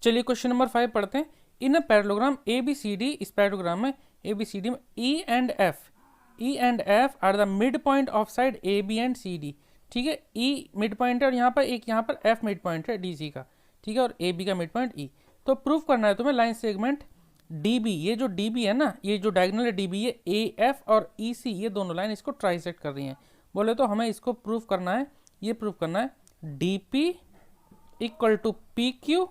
चलिए क्वेश्चन नंबर 5 पढ़ते हैं। In a parallelogram A B C D, इस पैरेललोग्राम में ए बी सी डी में E and F are the mid point of side A B and C D, ठीक है, ई मिड पॉइंट है और यहाँ पर एफ मिड पॉइंट है डी सी का, ठीक है, और ए बी का मिड पॉइंट ई। तो प्रूफ करना है तुम्हें लाइन सेगमेंट डी बी, ये जो डी बी है ना, ये जो डायगोनल है डी बी, ये ए एफ और ई सी, ये दोनों लाइन इसको ट्राइसेक्ट कर रही हैं। बोले तो हमें इसको प्रूफ करना है, ये प्रूफ करना है D P equal to P Q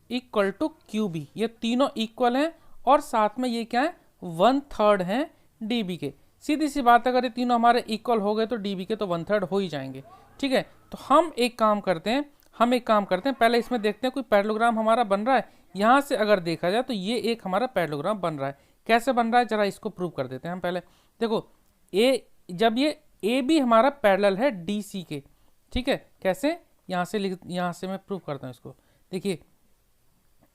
equal to Q B, ये तीनों इक्वल हैं और साथ में ये क्या है, 1/3 हैं डी बी के। सीधी सी बात, अगर ये तीनों हमारे इक्वल हो गए तो डी बी के तो 1/3 हो ही जाएंगे, ठीक है। तो हम एक काम करते हैं, पहले इसमें देखते हैं कोई पैरेललोग्राम हमारा बन रहा है। यहाँ से अगर देखा जाए तो ये एक हमारा पैरेललोग्राम बन रहा है। कैसे बन रहा है जरा इसको प्रूव कर देते हैं हम पहले। देखो जब ये ए बी हमारा पैरेलल है डी सी के, ठीक है, कैसे, यहाँ से मैं प्रूव करता हूँ इसको। देखिए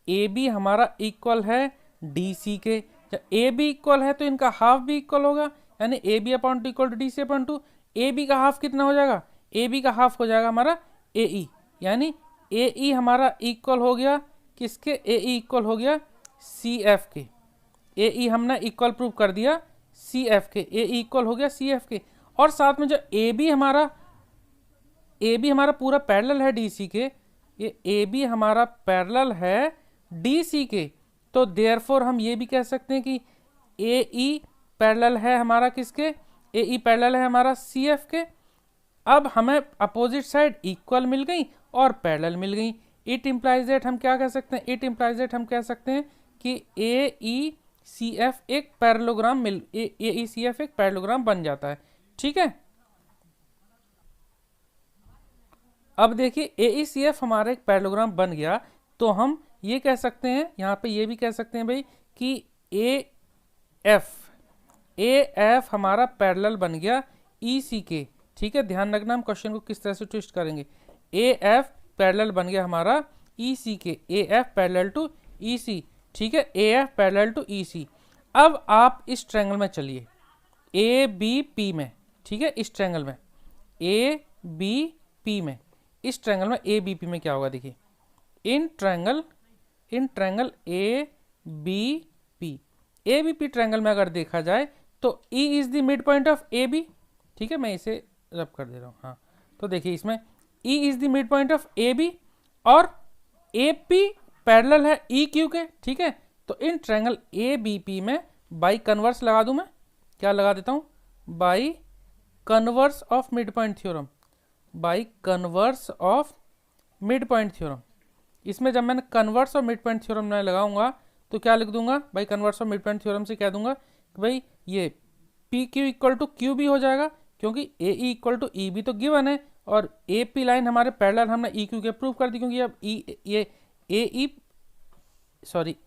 ए बी हमारा इक्वल है डी सी के। जब ए बी इक्वल है तो इनका हाफ भी इक्वल होगा, यानी A B upon two equal to D C upon two. A B का हाफ कितना हो जाएगा, ए बी का हाफ हो जाएगा हमारा ए ई, यानी ए ई हमारा इक्वल हो गया किसके, ए ई इक्वल हो गया सी एफ के। ए ई हमने इक्वल प्रूव कर दिया सी एफ के, ए ई इक्वल हो गया सी एफ के। और साथ में जो ए बी हमारा पूरा पैरेलल है डी सी के, ये ए बी हमारा पैरेलल है डी सी के, तो देयरफॉर हम ये भी कह सकते हैं कि ए ई पैरेलल है हमारा किसके, ए ई पैरेलल है हमारा सी एफ के। अब हमें अपोजिट साइड इक्वल मिल गई और पैरेलल मिल गई। इट इम्प्लाइज दैट हम क्या कह सकते हैं, इट इम्प्लाइज दैट हम कह सकते हैं कि ए ई सी एफ एक parallelogram A E C F एक पैरेललोग्राम बन जाता है। ठीक है, अब देखिए ए ई सी एफ हमारा एक पैरेललोग्राम बन गया, तो हम ये कह सकते हैं, यहाँ पे ये भी कह सकते हैं भाई कि ए एफ हमारा पैरेलल बन गया ई सी के। ठीक है, ध्यान रखना हम क्वेश्चन को किस तरह से ट्विस्ट करेंगे। ए एफ पैरेलल बन गया हमारा ई सी के, ए एफ पैरेलल टू ई सी। ठीक है, ए एफ पैरेलल टू ई सी। अब आप इस ट्रायंगल में चलिए ए बी पी में। ठीक है, इस ट्रायंगल में ए बी पी में, इस ट्रायंगल में ए बी पी में क्या होगा, देखिए in triangle A B P triangle में अगर देखा जाए तो E is the mid point of A B. ठीक है, मैं इसे रब कर दे रहा हूँ। हाँ, तो देखिए इसमें E is the mid point of A B और ए पी पैरेलल है ई क्यू के। ठीक है, तो in triangle A B P में बाई कन्वर्स लगा दूं, मैं क्या लगा देता हूँ, by converse of mid point theorem, by converse of mid point theorem. इसमें जब मैंने converse of mid point theorem में लगाऊंगा तो क्या लिख दूंगा, by converse of mid point theorem से कह दूंगा कि भाई ये P Q equal to Q B हो जाएगा, क्योंकि A E equal to E B तो गिवन है और ए पी लाइन हमारे पैरेलल हमने ई क्यू के प्रूव कर दी, क्योंकि अब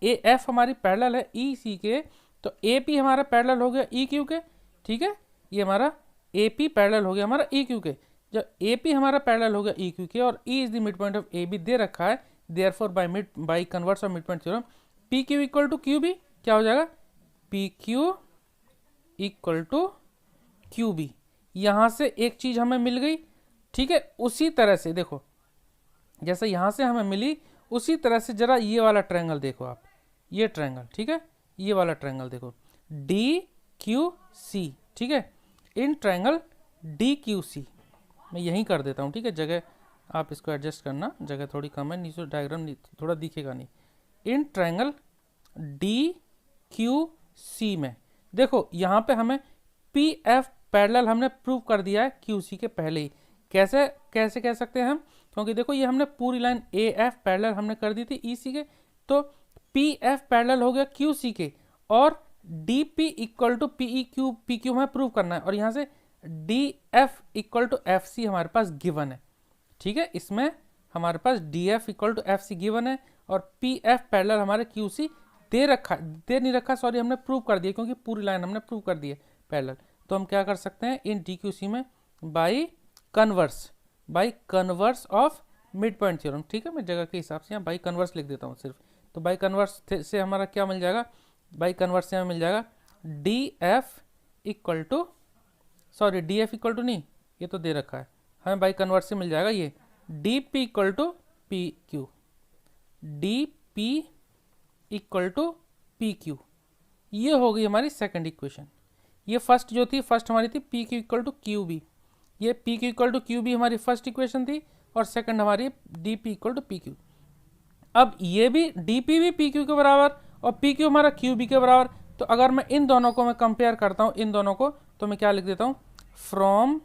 ए एफ हमारी पैरेलल है ई सी के, तो ए पी हमारा पैरेलल हो गया ई क्यू के। ठीक है, ये हमारा ए पी पैरेलल हो गया हमारा ई क्यू के। जब ए पी हमारा पैरेलल हो गया ई क्यू के और E is the mid point of A B दे रखा है, therefore by converse of mid point theorem P Q equal to Q B क्या हो जाएगा, P Q equal to Q B. यहाँ से एक चीज हमें मिल गई। ठीक है, उसी तरह से देखो, जैसे यहाँ से हमें मिली उसी तरह से जरा ये वाला ट्रायंगल देखो आप, ये ट्रायंगल। ठीक है, ये वाला ट्रायंगल देखो डी क्यू सी। ठीक है, in triangle D Q C मैं यहीं कर देता हूँ। ठीक है, जगह आप इसको एडजस्ट करना, जगह थोड़ी कम है, नीचे डायग्राम थोड़ा दिखेगा नहीं। In triangle D Q C में देखो यहाँ पे हमें पी एफ पैरेलल हमने प्रूव कर दिया है क्यू सी के पहले ही। कैसे कह सकते हैं हम, क्योंकि देखो ये हमने पूरी लाइन ए एफ पैरेलल हमने कर दी थी ई सी के, तो पी एफ पैरेलल हो गया क्यू सी के और D P equal to P Q हमें प्रूव करना है, और यहाँ से D F equal to F C हमारे पास गिवन है। ठीक है, इसमें हमारे पास D F equal to F C given है और पी एफ पैरेलल हमारे क्यू सी दे नहीं रखा, सॉरी हमने प्रूव कर दिया, क्योंकि पूरी लाइन हमने प्रूव कर दी है पैरेलल। तो हम क्या कर सकते हैं, इन डी क्यू सी में by converse of mid point theorem. ठीक है, मैं जगह के हिसाब से यहाँ बाई कन्वर्स लिख देता हूँ सिर्फ। तो बाई कन्वर्स से हमारा क्या मिल जाएगा, बाई कन्वर्स से हमें मिल जाएगा D F equal to, sorry D F equal to नहीं, ये तो दे रखा है, हमें बाई कन्वर्स से मिल जाएगा ये D P equal to P Q, D P equal to P Q. ये हो गई हमारी सेकंड इक्वेशन। ये फर्स्ट जो थी, फर्स्ट हमारी थी P Q equal to Q B, ये P Q equal to Q B हमारी फर्स्ट इक्वेशन थी और सेकंड हमारी D P equal to P Q. अब ये भी डी पी भी पी क्यू के बराबर और पी क्यू हमारा क्यू बी के बराबर, तो अगर मैं इन दोनों को मैं कंपेयर करता हूँ, इन दोनों को, तो मैं क्या लिख देता हूँ, from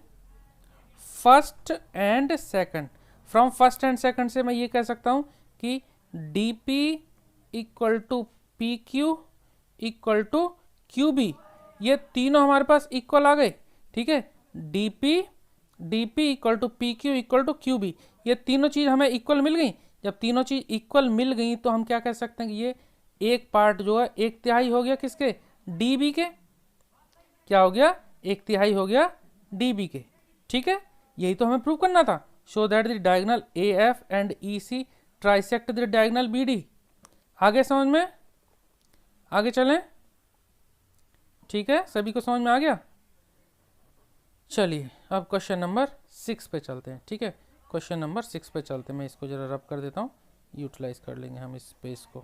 first and second. From first and second से मैं ये कह सकता हूँ कि D P equal to P Q equal to Q B, ये तीनों हमारे पास इक्वल आ गए। ठीक है, D P equal to P Q equal to Q B, ये तीनों चीज़ हमें इक्वल मिल गई। जब तीनों चीज़ इक्वल मिल गई तो हम क्या कह सकते हैं कि ये एक पार्ट जो है एक तिहाई हो गया किसके, डी बी के, क्या हो गया, एक तिहाई हो गया डी बी के। ठीक है, यही तो हमें प्रूव करना था। Show that the diagonal A F and E C trisect the diagonal B D. आगे समझ में, आगे चलें, ठीक है, सभी को समझ में आ गया। चलिए अब क्वेश्चन नंबर 6 पे चलते हैं, ठीक है, क्वेश्चन नंबर 6 पे चलते हैं। मैं इसको जरा रब कर देता हूँ, यूटिलाइज कर लेंगे हम इस स्पेस को।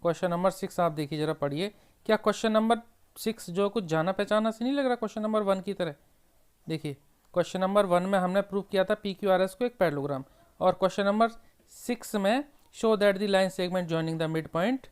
क्वेश्चन नंबर 6 आप देखिए जरा, पढ़िए। क्या क्वेश्चन नंबर 6 जो कुछ जाना पहचाना से नहीं लग रहा क्वेश्चन नंबर 1 की तरह? देखिए क्वेश्चन नंबर 1 में हमने प्रूव किया था PQRS को एक पैरेललोग्राम, और क्वेश्चन नंबर 6 में show that the line segment joining the mid point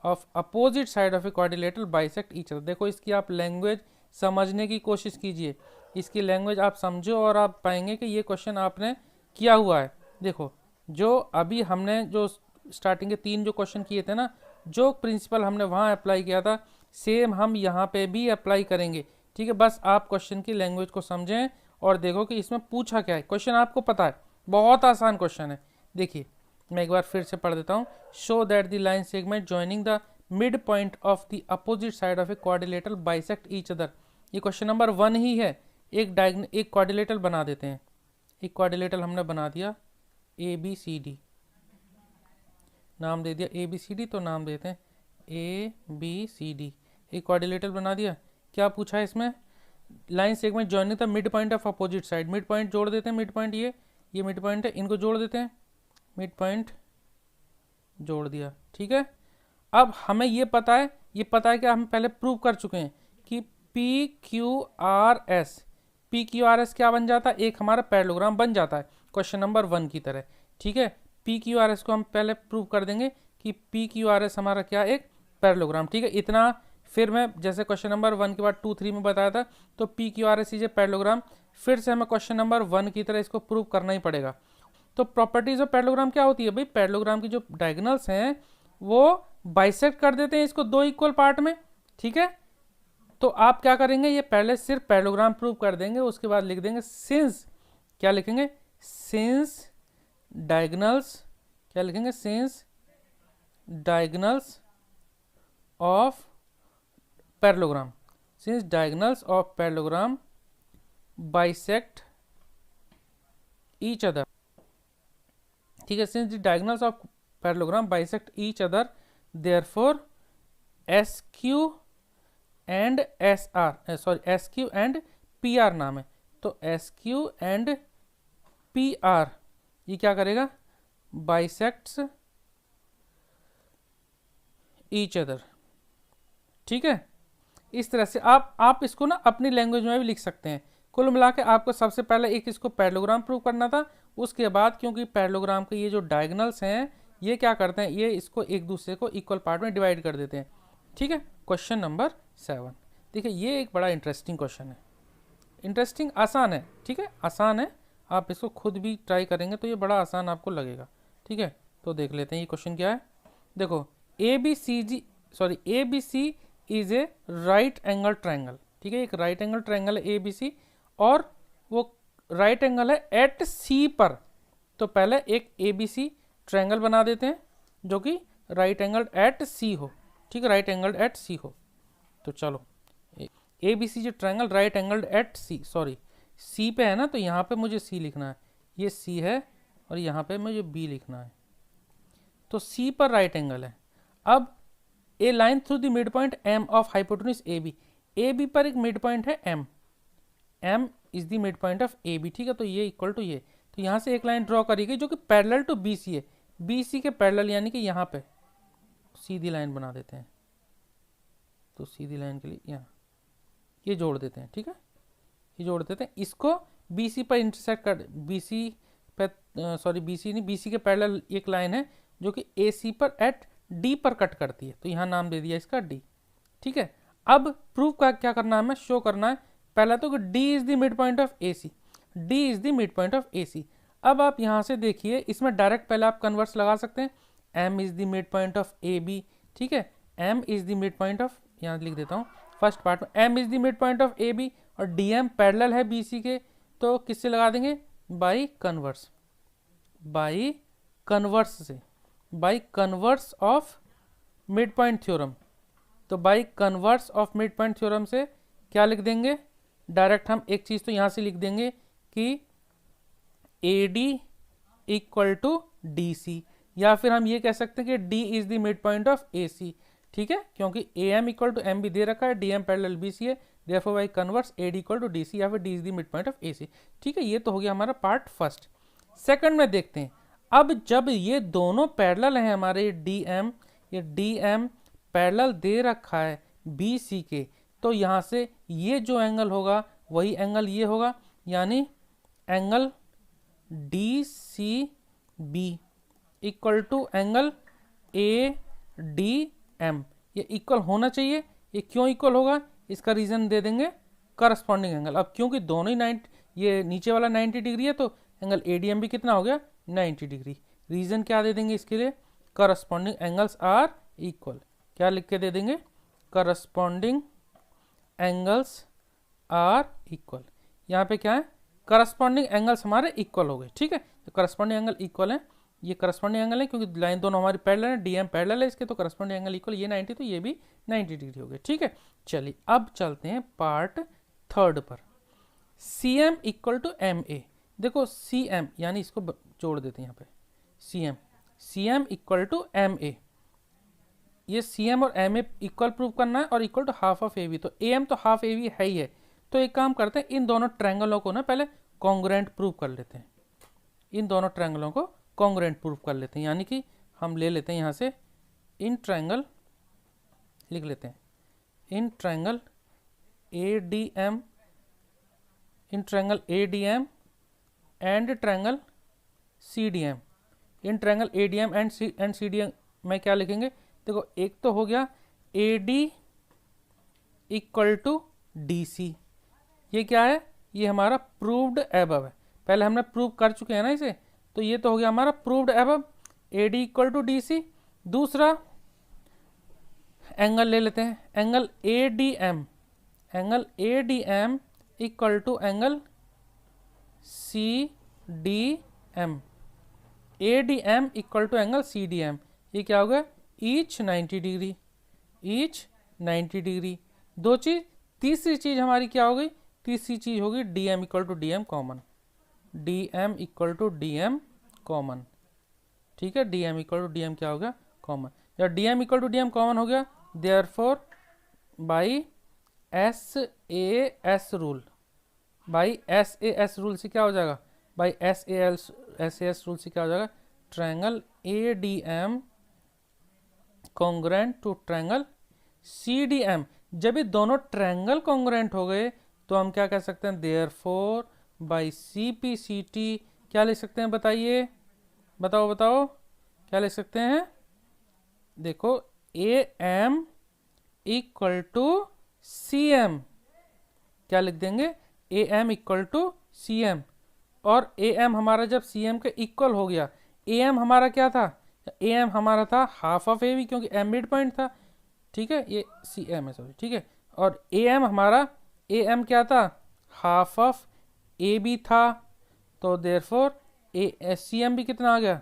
of opposite side of a quadrilateral bisect each other. देखो इसकी आप लैंग्वेज समझने की कोशिश कीजिए, इसकी लैंग्वेज आप समझो और आप पाएंगे कि ये क्वेश्चन आपने किया हुआ है। देखो जो अभी हमने जो स्टार्टिंग के 3 जो क्वेश्चन किए थे ना, जो प्रिंसिपल हमने वहाँ अप्लाई किया था सेम हम यहाँ पे भी अप्लाई करेंगे, ठीक है। बस आप क्वेश्चन की लैंग्वेज को समझें और देखो कि इसमें पूछा क्या है। क्वेश्चन आपको पता है, बहुत आसान क्वेश्चन है। देखिए मैं एक बार फिर से पढ़ देता हूँ। Show that the line segment joining the mid point of the opposite side of a quadrilateral bisect each other. ये क्वेश्चन नंबर 1 ही है। एक क्वाड्रिलेटरल बना देते हैं। एक क्वाड्रिलेटरल हमने बना दिया ABCD, नाम दे दिया ABCD, तो नाम देते हैं ABCD। एक क्वाड्रिलेटरल बना दिया। क्या पूछा है इसमें? Line segment joining the mid point of opposite side. Mid point जोड़ देते हैं, मिड पॉइंट ये मिड पॉइंट है, इनको जोड़ देते हैं, मिड पॉइंट जोड़ दिया, ठीक है। अब हमें ये पता है कि हम पहले प्रूव कर चुके हैं कि PQRS क्या बन जाता है? एक हमारा पैरेललोग्राम बन जाता है क्वेश्चन नंबर 1 की तरह, ठीक है। PQRS को हम पहले प्रूव कर देंगे कि PQRS हमारा क्या, एक पैरेललोग्राम, ठीक है। इतना फिर मैं जैसे क्वेश्चन नंबर 1 के बाद 2, 3 में बताया था, तो PQRS इज ए पैरेललोग्राम। फिर से हमें क्वेश्चन नंबर 1 की तरह इसको प्रूव करना ही पड़ेगा। तो प्रॉपर्टीज ऑफ पैरेललोग्राम क्या होती है भाई? पैरेललोग्राम की जो डायगोनल्स हैं वो बाइसेक्ट कर देते हैं इसको 2 इक्वल पार्ट में, ठीक है। तो आप क्या करेंगे, ये पहले सिर्फ पैरेललोग्राम प्रूव कर देंगे, उसके बाद लिख देंगे सिंस, क्या लिखेंगे? सिंस डायगोनल्स, क्या लिखेंगे? Since diagonals of parallelogram, since diagonals of parallelogram bisect each other, ठीक है। Since the diagonals of parallelogram bisect each other, therefore SQ and SQ and PR नाम है, तो SQ एंड PR ये क्या करेगा? बाइसेक्ट्स ईच अदर, ठीक है। इस तरह से आप इसको ना अपनी लैंग्वेज में भी लिख सकते हैं। कुल मिला के आपको सबसे पहले एक इसको पैरेललोग्राम प्रूव करना था, उसके बाद क्योंकि पैरेललोग्राम के ये जो डायगोनल्स हैं ये क्या करते हैं, ये इसको एक दूसरे को इक्वल पार्ट में डिवाइड कर देते हैं, ठीक है। क्वेश्चन नंबर 7 देखिए, ये एक बड़ा इंटरेस्टिंग क्वेश्चन है। इंटरेस्टिंग, आसान है, ठीक है, आसान है। आप इसको खुद भी ट्राई करेंगे तो ये बड़ा आसान आपको लगेगा, ठीक है। तो देख लेते हैं ये क्वेश्चन क्या है। देखो ABC is a right angle triangle, ठीक है। एक राइट एंगल ट्रायंगल है ABC, और वो राइट एंगल है एट C पर। तो पहले एक ABC ट्रायंगल बना देते हैं जो कि राइट एंगल एट C हो, ठीक है, राइट एंगल एट C हो। तो चलो ABC जो triangle right angle at C पे है ना, तो यहाँ पे मुझे C लिखना है, ये C है, और यहाँ पे मुझे B लिखना है। तो C पर राइट एंगल है। अब a line through the mid point M of hypotenuse AB पर एक मिड पॉइंट है M is the mid point of AB, ठीक है। तो ये इक्वल टू ये, तो यहाँ से एक लाइन ड्रॉ करी गई जो कि पैरेलल टू BC है, BC के पैरेलल, यानी कि यहाँ पे सीधी लाइन बना देते हैं। तो सीधी लाइन के लिए यहाँ ये जोड़ देते हैं, ठीक है, ये जोड़ देते हैं। इसको BC पर इंटरसेक्ट कर, BC नहीं, BC के पैरेलल एक लाइन है जो कि AC पर एट D पर कट करती है, तो यहाँ नाम दे दिया इसका D, ठीक है। अब प्रूफ का क्या करना है, हमें शो करना है पहला तो कि D is the mid point of AC, D is the mid point of AC। अब आप यहाँ से देखिए, इसमें डायरेक्ट पहले आप कन्वर्स लगा सकते हैं, M is the mid point of AB, ठीक है। M is the mid point of, यहाँ लिख देता हूँ फर्स्ट पार्ट में, M is the mid point of AB, और DM पैरेलल है BC के, तो किससे लगा देंगे? बाई कन्वर्स, बाई कन्वर्स से, by converse of mid point theorem. तो by converse of mid point theorem से क्या लिख देंगे? डायरेक्ट हम एक चीज़ तो यहाँ से लिख देंगे कि AD इक्वल टू DC, या फिर हम ये कह सकते हैं कि D is the mid point of A C, ठीक है, क्योंकि A M equal to M भी दे रखा है, D M parallel B C है, therefore by converse A D equal to D C, या फिर D is the mid point of A C. ठीक है, ये तो हो गया हमारा पार्ट फर्स्ट। सेकंड में देखते हैं, अब जब ये दोनों पैरेलल हैं हमारे डी एम, ये डी एम पैरेलल दे रखा है बी सी के, तो यहाँ से ये जो एंगल होगा वही एंगल ये होगा, यानी angle D C B equal to angle A D M, ये इक्वल होना चाहिए। ये क्यों इक्वल होगा, इसका रीजन दे देंगे करस्पॉन्डिंग एंगल। अब क्योंकि दोनों ही 90, ये नीचे वाला 90 डिग्री है, तो एंगल ए डी एम भी कितना हो गया 90 डिग्री। रीजन क्या दे देंगे इसके लिए, करस्पॉन्डिंग एंगल्स आर इक्वल। क्या लिख के दे देंगे, करस्पॉन्डिंग एंगल्स आर इक्वल। यहाँ पे क्या है, करस्पॉन्डिंग एंगल्स हमारे इक्वल हो गए। ठीक है, तो करस्पॉन्डिंग एंगल इक्वल है, ये करस्पॉन्डिंग एंगल है क्योंकि लाइन दोनों हमारी पैरेलल है, डीएम पैरेलल है इसके, तो करस्पॉन्डिंग एंगल इक्वल, ये 90 तो ये भी 90 डिग्री हो गए। ठीक है, चलिए अब चलते हैं पार्ट थर्ड पर। C M equal to M A. देखो सी एम यानी इसको जोड़ देते हैं यहाँ पे, C M equal to M A. ये सी एम और एम ए इक्वल प्रूव करना है और equal to half of A B, तो ए एम तो हाफ ए बी है ही है। तो एक काम करते हैं, इन दोनों ट्रायंगलों को ना पहले कॉन्ग्रुएंट प्रूव कर लेते हैं, इन दोनों ट्रायंगलों को कॉन्ग्रुएंट प्रूव कर लेते हैं। यानी कि हम ले लेते हैं यहाँ से इन ट्रायंगल, लिख लेते हैं in triangle A D M, in triangle A D M and triangle C D M. In triangle A D M and C D M में क्या लिखेंगे, देखो एक तो हो गया A D equal to D C, ये क्या है, ये हमारा प्रूव्ड एबव है, पहले हमने प्रूव कर चुके हैं ना इसे, तो ये तो हो गया हमारा proved above, A D equal to D C. दूसरा एंगल ले लेते हैं, angle A D M, angle A D M equal to angle C D M, A D M equal to angle C D M, ये क्या हो गया each 90 degree, each 90 degree. दो चीज, तीसरी चीज हमारी क्या हो गई, तीसरी चीज होगी D M equal to D M common, D M equal to D M common. ठीक है, D M equal to D M क्या हो गया कॉमन। जब D M equal to D M common हो गया, therefore by S A S rule, by S A S rule से क्या हो जाएगा, by S A S rule से क्या हो जाएगा, triangle A D M congruent to triangle C D M. जब ये दोनों ट्रायंगल कॉन्ग्रुएंट हो गए तो हम क्या कह सकते हैं, therefore by C P C T क्या लिख सकते हैं, बताइए, बताओ बताओ क्या लिख सकते हैं। देखो A M equal to C M, क्या लिख देंगे, A M equal to C M. और ए एम हमारा जब सी एम के इक्वल हो गया, ए एम हमारा क्या था, ए एम हमारा था हाफ ऑफ ए बी, क्योंकि एम मिड पॉइंट था। ठीक है, ये सी एम है सॉरी, ठीक है, और ए एम हमारा, ए एम क्या था, हाफ ऑफ ए बी था, तो देयरफॉर ए सी एम भी कितना आ गया,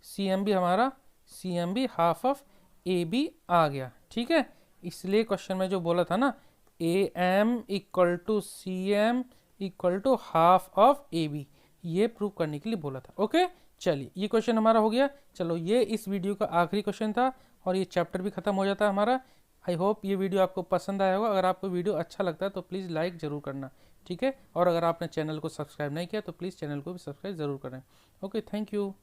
सी एम भी हमारा, सी एम भी हाफ ऑफ ए बी आ गया। ठीक है, इसलिए क्वेश्चन में जो बोला था ना, A M equal to C M equal to half of A B, ये प्रूव करने के लिए बोला था। ओके, चलिए ये क्वेश्चन हमारा हो गया। चलो ये इस वीडियो का आखिरी क्वेश्चन था और ये चैप्टर भी खत्म हो जाता है हमारा। आई होप ये वीडियो आपको पसंद आया होगा। अगर आपको वीडियो अच्छा लगता है तो प्लीज़ लाइक ज़रूर करना, ठीक है, और अगर आपने चैनल को सब्सक्राइब नहीं किया तो प्लीज़ चैनल को भी सब्सक्राइब ज़रूर करें। Okay, thank you.